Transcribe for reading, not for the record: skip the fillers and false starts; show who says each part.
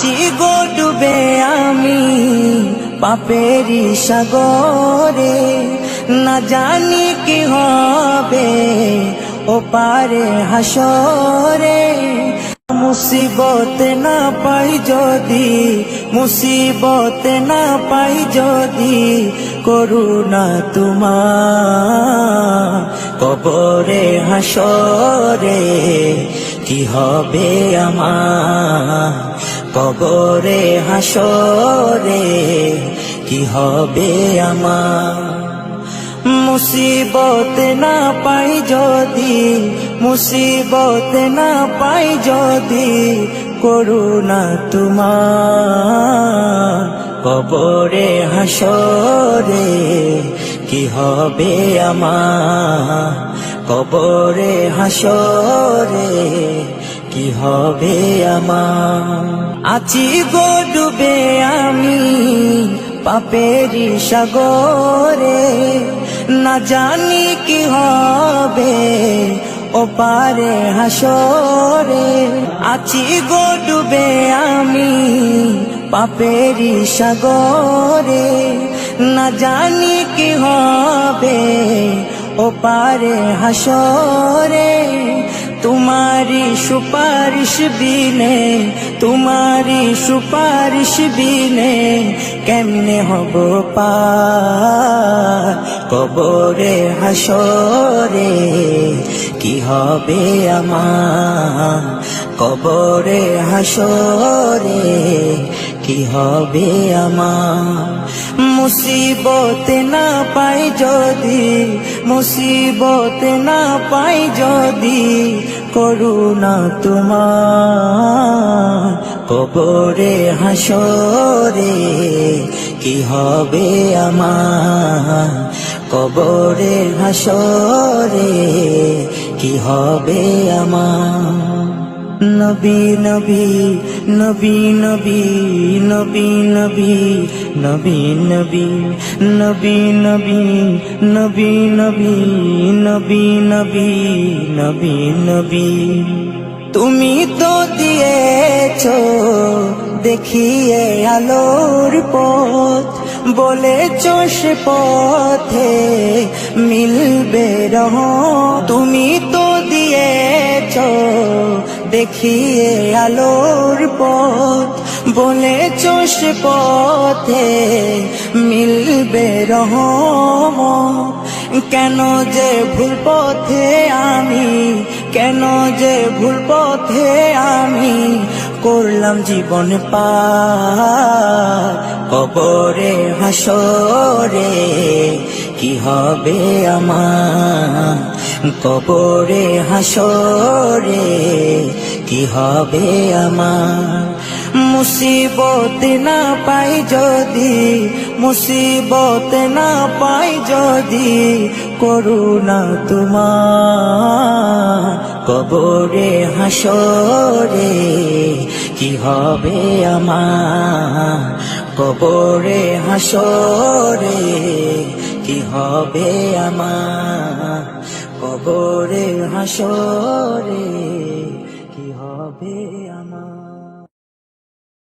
Speaker 1: আছি গো ডুবে আমি পাপেরি সাগরে, না জানি কি হবে ও পারে হাসরে। মুসিবত না পাই যদি, মুসিবত না পাই যদি, করুণা তোমার কবরে হাসরে কি হবে আমার, কবরে হাসরে কি হবে আমার। মুসিবত না পাই যদি, মুসিবত না পাই যদি, করুণা তোমার কবরে হাসরে কি হবে আমার, কবরে হাসরে কি হবে আমার। আছি গো ডুবে আমি পাপেরি সাগরে, না জানি কি হবে ও পারে হাসরে। আছি গো ডুবে আমি পাপেরি সাগরে, না জানি কি হবে ও পারে হাসরে। तुम्हारी सुपारिश बिने, तुम्हारी सुपारिश बिने केमने हबो पार कबरे हासरे की हबे आमार, कबरे हासरे की हबे आमार। मुसीबत ना पाई जदि, मुसीबत ना पाई जदि, করুণা তোমার কবরে হাসরে কি হবে আমার, কবরে হাসরে কি হবে আমার। নবী নবী নবী নবী নবী নবী নবী নবী নবী নবী নবী নবী নবী নবী নবী নবী। তুমি তো দিয়েছো দেখিয়ে আলোর পথ, বলেছো সে পথে মিলবে রহমত। তুমি তো দিয়েছো দেখিয়ে আলোর পথ, বলেছো সে পথে মিলবে রহমত। কেন যে ভুল পথে আমি, কেন যে ভুল পথে আমি করলাম জীবন পার কবরে হাসরে কি হবে আমার, কবরে হাসরে কি হবে আমার। মুসিবত না পাই যদি, মুসিবত না পাই যদি, করুণা তোমার কবরে হাসরে কি হবে আমার, কবরে হাসরে কি হবে আমার, কবরে হাসরে কি হবে আমার।